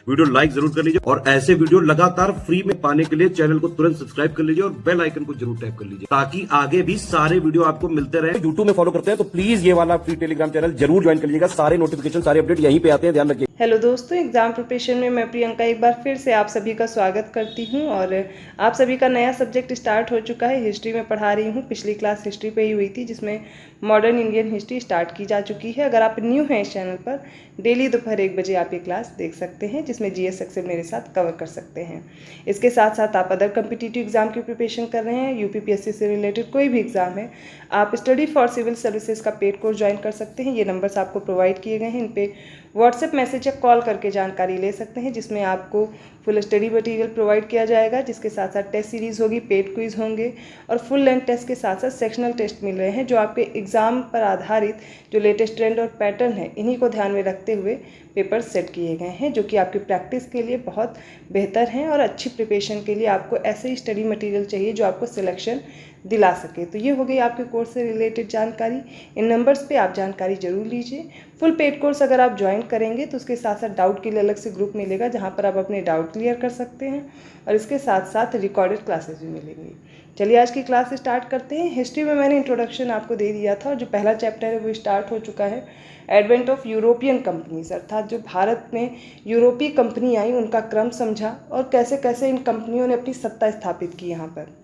Video like जरूर कर लीजिए और ऐसे वीडियो लगातार फ्री में पाने के लिए चैनल को तुरंत सब्सक्राइब कर लीजिए और बेल आइकन को जरूर टैप कर लीजिए ताकि आगे भी सारे वीडियो आपको मिलते रहे। यूट्यूब में फॉलो करते हैं तो प्लीज ये वाला फ्री टेलीग्राम चैनल जरूर ज्वाइन कर लीजिएगा। सारे नोटिफिकेशन सारे अपडेट यहीं पे आते हैं, ध्यान रखिए। हेलो दोस्तों, एग्ज़ाम प्रिपरेशन में मैं प्रियंका एक बार फिर से आप सभी का स्वागत करती हूं और आप सभी का नया सब्जेक्ट स्टार्ट हो चुका है। हिस्ट्री में पढ़ा रही हूं। पिछली क्लास हिस्ट्री पे ही हुई थी जिसमें मॉडर्न इंडियन हिस्ट्री स्टार्ट की जा चुकी है। अगर आप न्यू हैं इस चैनल पर, डेली दोपहर 1 बजे आप ये क्लास देख सकते हैं जिसमें जीएस सेक्शन मेरे साथ कवर कर सकते हैं। इसके साथ साथ आप अदर कम्पिटिटिव एग्जाम की प्रिपरेशन कर रहे हैं, यूपीपीएससी से रिलेटेड कोई भी एग्जाम है, आप स्टडी फॉर सिविल सर्विसेज का पेड कोर्स ज्वाइन कर सकते हैं। ये नंबर्स आपको प्रोवाइड किए गए हैं, इन पे व्हाट्सएप मैसेज या कॉल करके जानकारी ले सकते हैं जिसमें आपको फुल स्टडी मटेरियल प्रोवाइड किया जाएगा, जिसके साथ साथ टेस्ट सीरीज़ होगी, पेड क्विज होंगे और फुल लेंथ टेस्ट के साथ साथ सेक्शनल टेस्ट मिल रहे हैं जो आपके एग्ज़ाम पर आधारित जो लेटेस्ट ट्रेंड और पैटर्न है इन्हीं को ध्यान में रखते हुए पेपर सेट किए गए हैं जो कि आपकी प्रैक्टिस के लिए बहुत बेहतर हैं और अच्छी प्रिपरेशन के लिए आपको ऐसे ही स्टडी मटेरियल चाहिए जो आपको सिलेक्शन दिला सके। तो ये हो गई आपके कोर्स से रिलेटेड जानकारी। इन नंबर्स पे आप जानकारी जरूर लीजिए। फुल पेड कोर्स अगर आप ज्वाइन करेंगे तो उसके साथ साथ डाउट के लिए अलग से ग्रुप मिलेगा जहाँ पर आप अपने डाउट क्लियर कर सकते हैं और इसके साथ साथ रिकॉर्डेड क्लासेस भी मिलेंगी। चलिए आज की क्लास स्टार्ट करते हैं। हिस्ट्री में मैंने इंट्रोडक्शन आपको दे दिया था और जो पहला चैप्टर है वो स्टार्ट हो चुका है। एडवेंट ऑफ यूरोपियन कंपनीज, अर्थात जो भारत में यूरोपीय कंपनी आई उनका क्रम समझा और कैसे कैसे इन कंपनियों ने अपनी सत्ता स्थापित की यहाँ पर।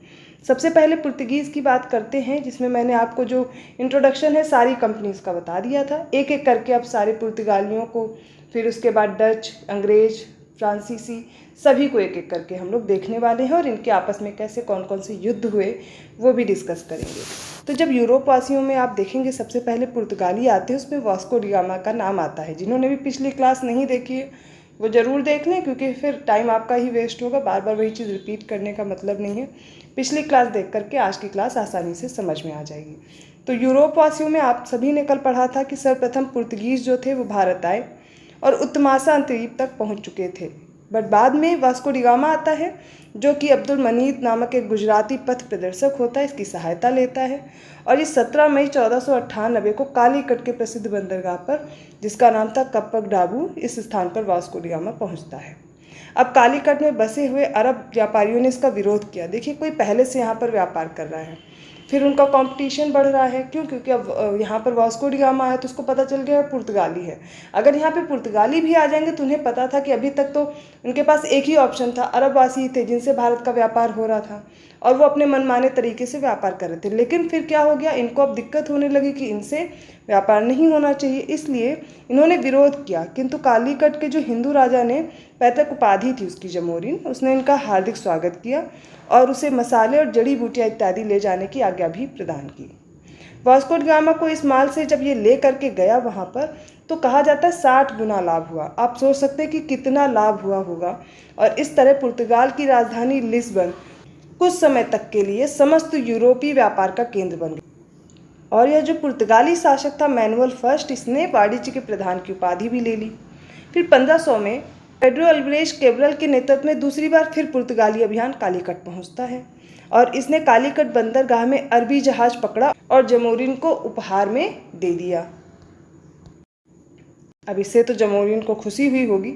सबसे पहले पुर्तगीज़ की बात करते हैं जिसमें मैंने आपको जो इंट्रोडक्शन है सारी कंपनीज़ का बता दिया था। एक एक करके अब सारे पुर्तगालियों को, फिर उसके बाद डच, अंग्रेज, फ्रांसीसी, सभी को एक एक करके हम लोग देखने वाले हैं और इनके आपस में कैसे कौन कौन से युद्ध हुए वो भी डिस्कस करेंगे। तो जब यूरोप वासियों में आप देखेंगे सबसे पहले पुर्तगाली आते हैं, उसमें वास्को डी गामा का नाम आता है। जिन्होंने भी पिछली क्लास नहीं देखी है वो ज़रूर देख लें क्योंकि फिर टाइम आपका ही वेस्ट होगा, बार बार वही चीज़ रिपीट करने का मतलब नहीं है। पिछली क्लास देख करके आज की क्लास आसानी से समझ में आ जाएगी। तो यूरोप वासियों में आप सभी ने कल पढ़ा था कि सर्वप्रथम पुर्तगीज़ जो थे वो भारत आए और उत्तमासा अंतरीप तक पहुंच चुके थे। बट बाद में वास्को डी गामा आता है जो कि अब्दुल मनीद नामक एक गुजराती पथ प्रदर्शक होता है, इसकी सहायता लेता है और ये 17 मई 1498 को कालीकट के प्रसिद्ध बंदरगाह पर, जिसका नाम था कप्पक डाबू, इस स्थान पर वास्को डी गामा पहुँचता है। अब कालीकट में बसे हुए अरब व्यापारियों ने इसका विरोध किया। देखिए, कोई पहले से यहाँ पर व्यापार कर रहा है, फिर उनका कंपटीशन बढ़ रहा है। क्यों? क्योंकि अब यहाँ पर वास्को डी गामा है तो उसको पता चल गया पुर्तगाली है। अगर यहाँ पे पुर्तगाली भी आ जाएंगे तो उन्हें पता था कि अभी तक तो उनके पास एक ही ऑप्शन था, अरबवासी थे जिनसे भारत का व्यापार हो रहा था और वो अपने मनमाने तरीके से व्यापार कर रहे थे। लेकिन फिर क्या हो गया, इनको अब दिक्कत होने लगी कि इनसे व्यापार नहीं होना चाहिए, इसलिए इन्होंने विरोध किया। किंतु कालीकट के जो हिंदू राजा ने, पैतृक उपाधि थी उसकी जमोरिन, उसने इनका हार्दिक स्वागत किया और उसे मसाले और जड़ी बूटियाँ इत्यादि ले जाने की आज्ञा भी प्रदान की। वास्को डी गामा को इस माल से जब ये ले करके गया वहाँ पर तो कहा जाता है 60 गुना लाभ हुआ। आप सोच सकते हैं कि कितना लाभ हुआ होगा। और इस तरह पुर्तगाल की राजधानी लिस्बन कुछ समय तक के लिए समस्त यूरोपीय व्यापार का केंद्र बन गई। और यह जो पुर्तगाली शासक था मैनुअल फर्स्ट, इसने वाणिज्य के प्रधान की उपाधि भी ले ली। फिर 1500 में पेड्रो अल्वारेज कैब्रल के नेतृत्व में दूसरी बार फिर पुर्तगाली अभियान कालीकट पहुंचता है और इसने कालीकट बंदरगाह में अरबी जहाज पकड़ा और जमोरिन को उपहार में दे दिया। अब इससे तो जमोरिन को खुशी हुई होगी,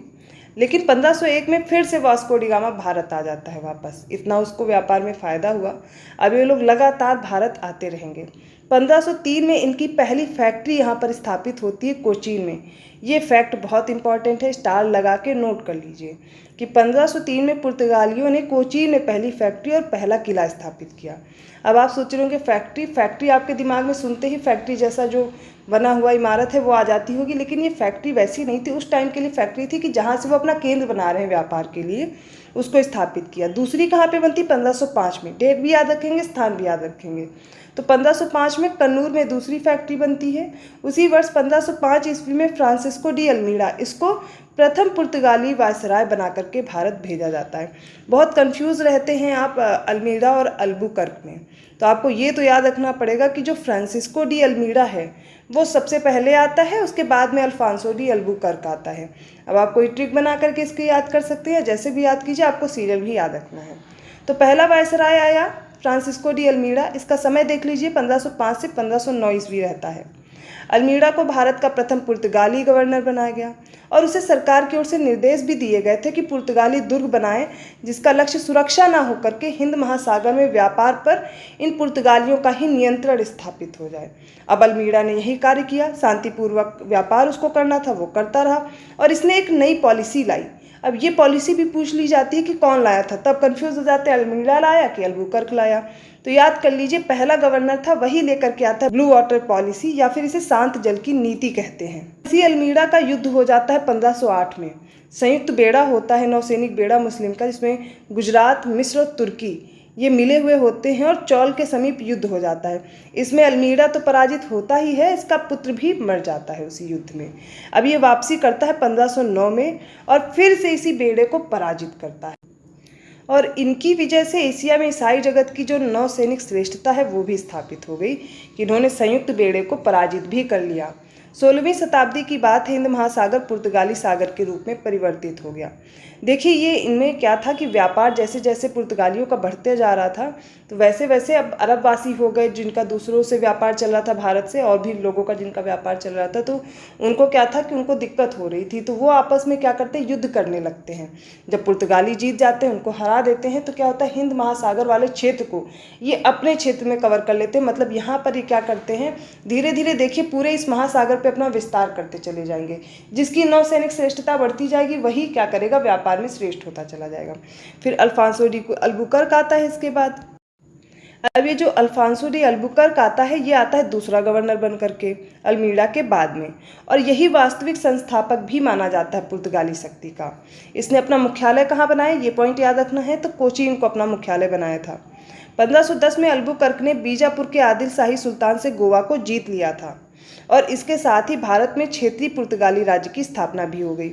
लेकिन 1501 में फिर से वास्को डी गामा भारत आ जाता है वापस। इतना उसको व्यापार में फ़ायदा हुआ, अब ये लोग लगातार भारत आते रहेंगे। 1503 में इनकी पहली फैक्ट्री यहाँ पर स्थापित होती है कोचीन में। ये फैक्ट बहुत इंपॉर्टेंट है, स्टार लगा के नोट कर लीजिए कि 1503 में पुर्तगालियों ने कोचीन में पहली फैक्ट्री और पहला किला स्थापित किया। अब आप सोच रहे होंगे फैक्ट्री आपके दिमाग में सुनते ही फैक्ट्री जैसा जो बना हुआ इमारत है वो आ जाती होगी, लेकिन ये फैक्ट्री वैसी नहीं थी। उस टाइम के लिए फैक्ट्री थी कि जहाँ से वो अपना केंद्र बना रहे हैं व्यापार के लिए, उसको स्थापित किया। दूसरी कहाँ पे बनती? 1505 में। डेट भी याद रखेंगे, स्थान भी याद रखेंगे। तो 1505 में कन्नूर में दूसरी फैक्ट्री बनती है। उसी वर्ष 1505 ईस्वी में फ्रांसिस्को डी अल्मीड़ा, इसको प्रथम पुर्तगाली वायसराय बना करके भारत भेजा जाता है। बहुत कंफ्यूज रहते हैं आप अल्मीड़ा और अल्बुकर्क में, तो आपको ये तो याद रखना पड़ेगा कि जो फ्रांसिस्को डी अल्मीड़ा है वो सबसे पहले आता है, उसके बाद में अल्फांसो डी अल्बुकर्क आता है। अब आप कोई ट्रिक बना करके इसको याद कर सकते हैं, जैसे भी याद कीजिए, आपको सीरियल भी याद रखना है। तो पहला वायसराय आया फ्रांसिस्को डी अल्मीड़ा, इसका समय देख लीजिए 1505 से 1509 ईस्वी रहता है। अल्मीड़ा को भारत का प्रथम पुर्तगाली गवर्नर बनाया गया और उसे सरकार की ओर से निर्देश भी दिए गए थे कि पुर्तगाली दुर्ग बनाए जिसका लक्ष्य सुरक्षा न होकर के हिंद महासागर में व्यापार पर इन पुर्तगालियों का ही नियंत्रण स्थापित हो जाए। अब अल्मीड़ा ने यही कार्य किया, शांतिपूर्वक व्यापार उसको करना था वो करता रहा और इसने एक नई पॉलिसी लाई। अब ये पॉलिसी भी पूछ ली जाती है कि कौन लाया था, तब कंफ्यूज हो जाते हैं अल्मीड़ा लाया कि अल्बुकर्क लाया। तो याद कर लीजिए, पहला गवर्नर था वही लेकर के आता है ब्लू वाटर पॉलिसी या फिर इसे शांत जल की नीति कहते हैं। इसी अल्मीड़ा का युद्ध हो जाता है 1508 में। संयुक्त बेड़ा होता है नौसैनिक बेड़ा मुस्लिम का, जिसमें गुजरात, मिस्र और तुर्की ये मिले हुए होते हैं और चौल के समीप युद्ध हो जाता है। इसमें अल्मीड़ा तो पराजित होता ही है, इसका पुत्र भी मर जाता है उसी युद्ध में। अब ये वापसी करता है 1509 में और फिर से इसी बेड़े को पराजित करता है और इनकी वजह से एशिया में ईसाई जगत की जो नौसैनिक श्रेष्ठता है वो भी स्थापित हो गई कि इन्होंने संयुक्त बेड़े को पराजित भी कर लिया। 16वीं शताब्दी की बात है, हिंद महासागर पुर्तगाली सागर के रूप में परिवर्तित हो गया। देखिए, ये इनमें क्या था कि व्यापार जैसे जैसे पुर्तगालियों का बढ़ते जा रहा था तो वैसे वैसे अब अरबवासी हो गए जिनका दूसरों से व्यापार चल रहा था, भारत से और भी लोगों का जिनका व्यापार चल रहा था, तो उनको क्या था कि उनको दिक्कत हो रही थी। तो वो आपस में क्या करते हैं, युद्ध करने लगते हैं। जब पुर्तगाली जीत जाते हैं, उनको हरा देते हैं, तो क्या होता है, हिंद महासागर वाले क्षेत्र को ये अपने क्षेत्र में कवर कर लेते हैं। मतलब यहाँ पर ये क्या करते हैं, धीरे धीरे देखिए पूरे इस महासागर पे अपना विस्तार करते चले जाएंगे। जिसकी नौसैनिक श्रेष्ठता बढ़ती जाएगी वही क्या करेगा, व्यापार में श्रेष्ठ होता चला जाएगा। फिर अल्फांसो डी अल्बुकर्क आता है इसके बाद। अब ये जो अल्फांसो डी अल्बुकर्क आता है, ये आता है दूसरा गवर्नर बन करके अल्मीड़ा के बाद में, और यही वास्तविक संस्थापक भी माना जाता है पुर्तगाली शक्ति का। इसने अपना मुख्यालय कहाँ बनाया, ये पॉइंट याद रखना है, तो कोचीन को अपना मुख्यालय बनाया था। 1510 में अल्बुकर्क ने बीजापुर के आदिल शाही सुल्तान से गोवा को जीत लिया था और इसके साथ ही भारत में क्षेत्रीय पुर्तगाली राज्य की स्थापना भी हो गई।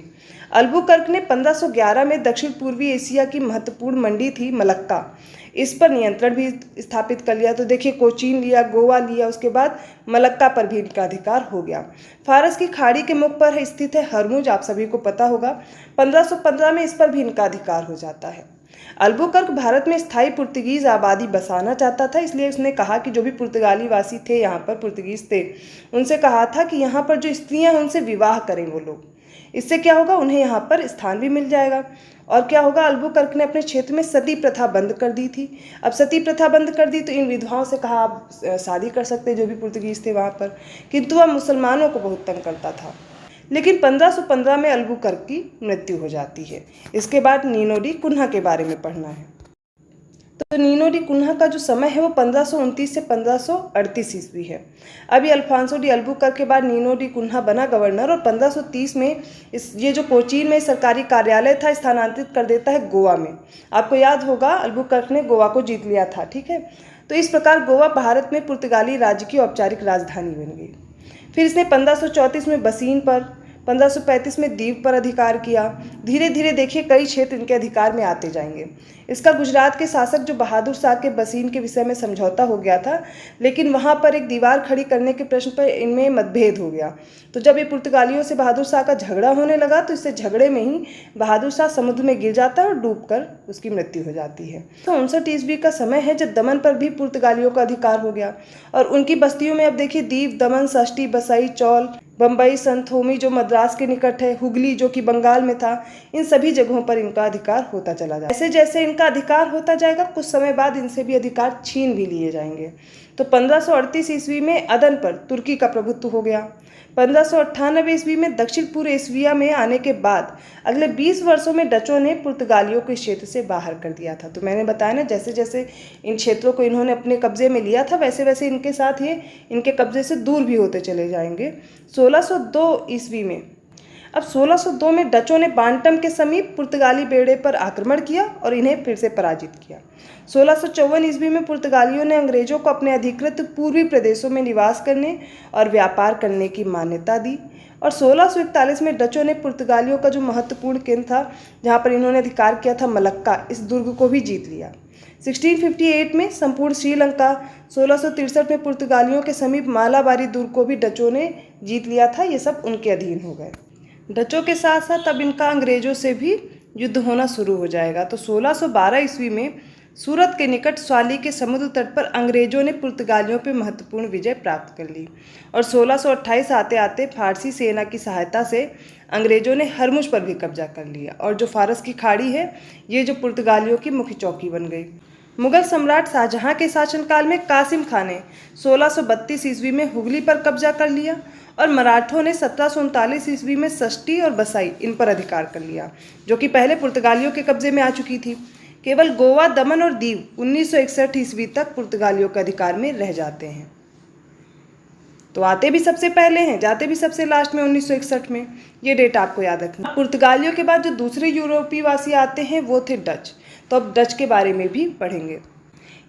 अल्बुकर्क ने 1511 में दक्षिण पूर्वी एशिया की महत्वपूर्ण मंडी थी मलक्का, इस पर नियंत्रण भी स्थापित कर लिया। तो देखिए, कोचीन लिया, गोवा लिया, उसके बाद मलक्का पर भी इनका अधिकार हो गया। फारस की खाड़ी के मुख पर स्थित है हरमुज, आप सभी को पता होगा। 1515 में इस पर भी इनका अधिकार हो जाता है। अल्बुकर्क भारत में स्थायी पुर्तगीज आबादी बसाना चाहता था, इसलिए उसने कहा कि जो भी पुर्तगाली वासी थे, यहाँ पर पुर्तगीज थे, उनसे कहा था कि यहाँ पर जो स्त्रियाँ हैं उनसे विवाह करें वो लोग। इससे क्या होगा, उन्हें यहाँ पर स्थान भी मिल जाएगा। और क्या होगा, अल्बुकर्क ने अपने क्षेत्र में सती प्रथा बंद कर दी थी। अब सती प्रथा बंद कर दी तो इन विधवाओं से कहा आप शादी कर सकते जो भी पुर्तगीज थे वहाँ पर, किंतु वह मुसलमानों को बहुत तंग करता था। लेकिन 1515 में अल्बुकर्क की मृत्यु हो जाती है। इसके बाद नीनो डी कुन्हा के बारे में पढ़ना है। तो नीनो डी कुन्हा का जो समय है वो 1529 से 1538 ईस्वी है। अभी अल्फांसो डी अल्बुकर्क के बाद नीनो डी कुन्हा बना गवर्नर और 1530 में ये जो कोचीन में सरकारी कार्यालय था स्थानांतरित कर देता है गोवा में। आपको याद होगा अल्बुकर्क ने गोवा को जीत लिया था, ठीक है। तो इस प्रकार गोवा भारत में पुर्तगाली राज्य की औपचारिक राजधानी बन गई। फिर इसने 1534 में बसीन पर, 1535 में दीव पर अधिकार किया। धीरे धीरे देखिए कई क्षेत्र इनके अधिकार में आते जाएंगे। इसका गुजरात के शासक जो बहादुर शाह के बसीन के विषय में समझौता हो गया था, लेकिन वहाँ पर एक दीवार खड़ी करने के प्रश्न पर इनमें मतभेद हो गया। तो जब ये पुर्तगालियों से बहादुर शाह का झगड़ा होने लगा तो इससे झगड़े में ही बहादुर शाह समुद्र में गिर जाता है और डूबकर उसकी मृत्यु हो जाती है। तो 59 ईस्वी का समय है जब दमन पर भी पुर्तगालियों का अधिकार हो गया और उनकी बस्तियों में अब देखिए दीव, दमन, षष्ठी, बसई, चौल, बम्बई, संथोमी जो मद्रास के निकट है, हुगली जो कि बंगाल में था, इन सभी जगहों पर इनका अधिकार होता चला जाएगा। जैसे जैसे इनका अधिकार होता जाएगा कुछ समय बाद इनसे भी अधिकार छीन भी लिए जाएंगे। तो 1538 ईस्वी में अदन पर तुर्की का प्रभुत्व हो गया। 1598 ईस्वी में दक्षिण पूर्व एशिया में आने के बाद अगले 20 वर्षों में डचों ने पुर्तगालियों को इस क्षेत्र से बाहर कर दिया था। तो मैंने बताया ना, जैसे जैसे इन क्षेत्रों को इन्होंने अपने कब्जे में लिया था वैसे वैसे इनके साथ ये इनके कब्जे से दूर भी होते चले जाएंगे। 1602 ईस्वी में, अब 1602 में डचों ने बांटम के समीप पुर्तगाली बेड़े पर आक्रमण किया और इन्हें फिर से पराजित किया। 1654 ईस्वी में पुर्तगालियों ने अंग्रेजों को अपने अधिकृत पूर्वी प्रदेशों में निवास करने और व्यापार करने की मान्यता दी और 1641 में डचों ने पुर्तगालियों का जो महत्वपूर्ण केंद्र था जहाँ पर इन्होंने अधिकार किया था मलक्का, इस दुर्ग को भी जीत लिया। 1658 में संपूर्ण श्रीलंका, 1663 में पुर्तगालियों के समीप मालाबारी दुर्ग को भी डचों ने जीत लिया था। ये सब उनके अधीन हो गए। डचों के साथ साथ अब इनका अंग्रेजों से भी युद्ध होना शुरू हो जाएगा। तो 1612 ईस्वी में सूरत के निकट स्वाली के समुद्र तट पर अंग्रेजों ने पुर्तगालियों पर महत्वपूर्ण विजय प्राप्त कर ली और 1628 आते आते फारसी सेना की सहायता से अंग्रेजों ने हरमुज पर भी कब्जा कर लिया और जो फारस की खाड़ी है ये जो पुर्तगालियों की मुख्य चौकी बन गई। मुगल सम्राट शाहजहां के शासनकाल में कासिम खान ने 1632 ईस्वी में हुगली पर कब्जा कर लिया और मराठों ने 1739 ईस्वी में सष्टी और बसाई इन पर अधिकार कर लिया, जो कि पहले पुर्तगालियों के कब्जे में आ चुकी थी। केवल गोवा, दमन और दीव 1961 ईस्वी तक पुर्तगालियों के अधिकार में रह जाते हैं। तो आते भी सबसे पहले हैं, जाते भी सबसे लास्ट में 1961 में। ये डेट आपको याद रखना। पुर्तगालियों के बाद जो दूसरे यूरोपीय वासी आते हैं वो थे डच। तो अब डच के बारे में भी पढ़ेंगे।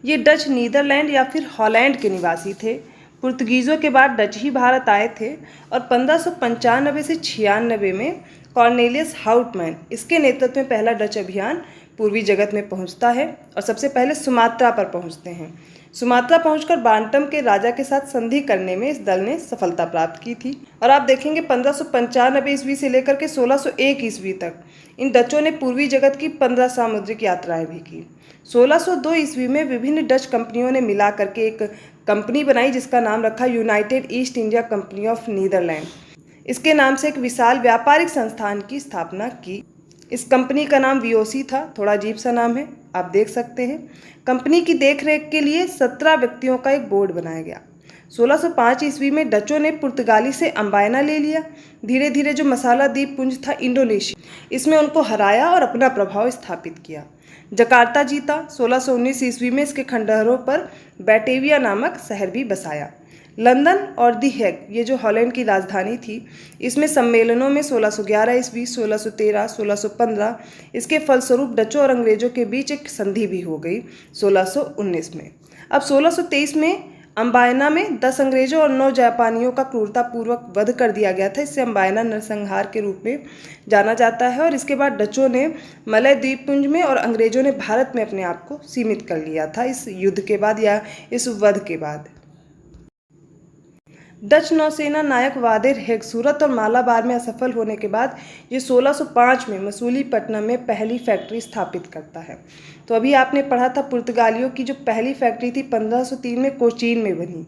ये डच नीदरलैंड या फिर हॉलैंड के निवासी थे। पुर्तगीज़ों के बाद डच ही भारत आए थे और 1595 से 96 में कॉर्नेलियस हाउटमैन इसके नेतृत्व में पहला डच अभियान पूर्वी जगत में पहुंचता है और सबसे पहले सुमात्रा पर पहुंचते हैं। सुमात्रा पहुंचकर बांटम के राजा के साथ संधि करने में इस दल ने सफलता प्राप्त की थी। और आप देखेंगे 1595 ईस्वी से लेकर के 1601 ईस्वी तक इन डचों ने पूर्वी जगत की 15 सामुद्रिक यात्राएं भी की। 1602 ईस्वी में विभिन्न डच कंपनियों ने मिला करके एक कंपनी बनाई जिसका नाम रखा United East India Company of Netherland. इसके नाम से एक विशाल व्यापारिक संस्थान की स्थापना की। इस कंपनी का नाम वीओसी था, थोड़ा अजीब सा नाम है, आप देख सकते हैं। कंपनी की देखरेख के लिए 17 व्यक्तियों का एक बोर्ड बनाया गया। 1605 ईस्वी में डचों ने पुर्तगाली से अम्बायना ले लिया। धीरे धीरे जो मसाला द्वीप पुंज था इंडोनेशिया, इसमें उनको हराया और अपना प्रभाव स्थापित किया। जकार्ता जीता। 1619 ईस्वी में इसके खंडहरों पर बैटेविया नामक शहर भी बसाया। लंदन और दी हेग, ये जो हॉलैंड की राजधानी थी, इसमें सम्मेलनों में 1611 ईस्वी, 1613, 1615 इसके फलस्वरूप डचों और अंग्रेजों के बीच एक संधि भी हो गई 1619 में। अब 1623 में अम्बायना में 10 अंग्रेजों और 9 जापानियों का क्रूरतापूर्वक वध कर दिया गया था। इससे अम्बायना नरसंहार के रूप में जाना जाता है। और इसके बाद डचों ने मलय द्वीपपुंज में और अंग्रेजों ने भारत में अपने आप को सीमित कर लिया था इस युद्ध के बाद या इस वध के बाद। डच नौसेना नायक वादेर हेग सूरत और मालाबार में असफल होने के बाद ये 1605 में मसूलीपट्टनम में पहली फैक्ट्री स्थापित करता है। तो अभी आपने पढ़ा था पुर्तगालियों की जो पहली फैक्ट्री थी 1503 में कोचीन में बनी,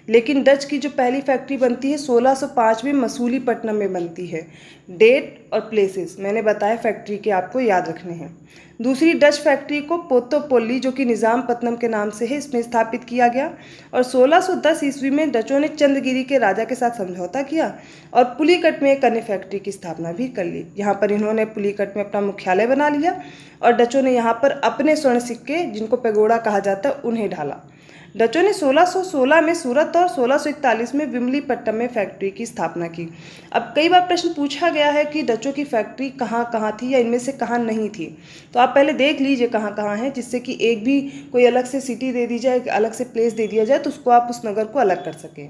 लेकिन डच की जो पहली फैक्ट्री बनती है 1605 में मसूलीपट्टनम में बनती है। डेट और प्लेसेस मैंने बताया फैक्ट्री के आपको याद रखने हैं। दूसरी डच फैक्ट्री को पोत्तोपोल्ली जो कि निज़ामपट्टनम के नाम से है, इसमें स्थापित किया गया। और 1610 ईस्वी में डचों ने चंद्रगिरी के राजा के साथ समझौता किया और पुलिकट में एक अन्य फैक्ट्री की स्थापना भी कर ली। यहाँ पर इन्होंने पुलिकट में अपना मुख्यालय बना लिया और डचों ने यहाँ पर अपने स्वर्ण सिक्के, जिनको पेगोड़ा कहा जाता है, उन्हें ढाला। डचों ने 1616 में सूरत और 1641 में विमलीपट्टनम में फैक्ट्री की स्थापना की। अब कई बार प्रश्न पूछा गया है कि डचों की फैक्ट्री कहाँ कहाँ थी या इनमें से कहाँ नहीं थी, तो आप पहले देख लीजिए कहाँ कहाँ है, जिससे कि एक भी कोई अलग से सिटी दे दी जाए, अलग से प्लेस दे दिया जाए तो उसको आप उस नगर को अलग कर सकें।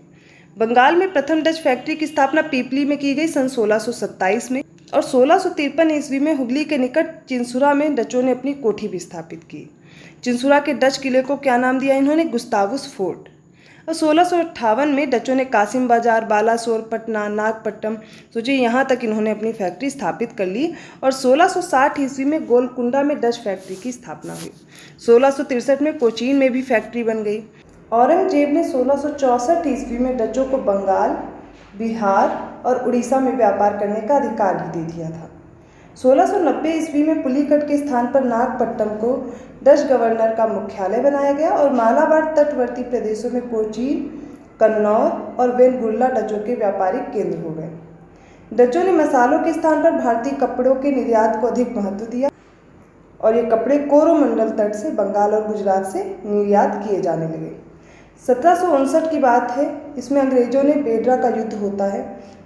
बंगाल में प्रथम डच फैक्ट्री की स्थापना पीपली में की गई सन 1627 में और 1653 ईस्वी में हुगली के निकट चिंसुरा में डचों ने अपनी कोठी भी स्थापित की। चिंसुरा के डच किले को क्या नाम दिया इन्होंने? गुस्तावुस फोर्ट। और 1658 में डचों ने कासिम बाजार, बालासोर, पटना, नागपट्टनम, सोचिए यहाँ तक इन्होंने अपनी फैक्ट्री स्थापित कर ली। और 1660 ईस्वी में गोलकुंडा में डच फैक्ट्री की स्थापना हुई। 1663 में कोचीन में भी फैक्ट्री बन गई। औरंगजेब ने 1664 ईस्वी में डचों को बंगाल, बिहार और उड़ीसा में व्यापार करने का अधिकार भी दे दिया था। 1690 ईस्वी में पुलिकट के स्थान पर नागपट्टनम को डच गवर्नर का मुख्यालय बनाया गया और मालाबार तटवर्ती प्रदेशों में कोचीन, कन्नौर और वेनगुर्ला डचों के व्यापारिक केंद्र हो गए। डचों ने मसालों के स्थान पर भारतीय कपड़ों के निर्यात को अधिक महत्व दिया और ये कपड़े कोरोमंडल तट से बंगाल और गुजरात से निर्यात किए जाने लगे। 1759 की बात है, इसमें अंग्रेजों ने बेड्रा का युद्ध होता है।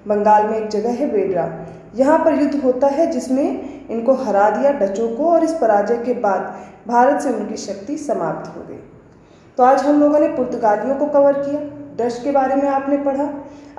बंगाल में एक जगह है बेड्रा, यहाँ पर युद्ध होता है जिसमें इनको हरा दिया डचों को और इस पराजय के बाद भारत से उनकी शक्ति समाप्त हो गई। तो आज हम लोगों ने पुर्तगालियों को कवर किया, डच के बारे में आपने पढ़ा।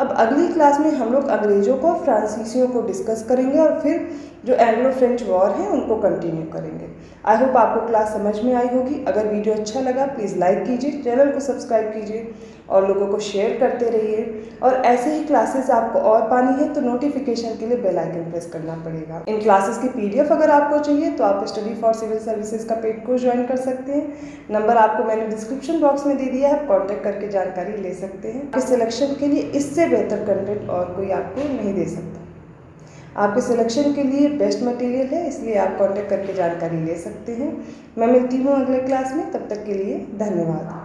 अब अगली क्लास में हम लोग अंग्रेज़ों को और फ्रांसीसियों को डिस्कस करेंगे और फिर जो एंग्लो फ्रेंच वॉर है उनको कंटिन्यू करेंगे। आई होप आपको क्लास समझ में आई होगी। अगर वीडियो अच्छा लगा प्लीज़ लाइक कीजिए, चैनल को सब्सक्राइब कीजिए और लोगों को शेयर करते रहिए। और ऐसे ही क्लासेस आपको और पानी है तो नोटिफिकेशन के लिए बेल आइकन प्रेस करना पड़ेगा। इन क्लासेस की PDF अगर आपको चाहिए तो आप स्टडी फॉर सिविल सर्विसेज का पेड कोर्स ज्वाइन कर सकते हैं। नंबर आपको मैंने डिस्क्रिप्शन बॉक्स में दे दिया है, आप कॉन्टैक्ट करके जानकारी ले सकते हैं। आपके सिलेक्शन के लिए इससे बेहतर कंटेंट और कोई आपको नहीं दे सकता। आपके सिलेक्शन के लिए बेस्ट मटेरियल है, इसलिए आप कॉन्टैक्ट करके जानकारी ले सकते हैं। मैं मिलती हूँ अगले क्लास में, तब तक के लिए धन्यवाद।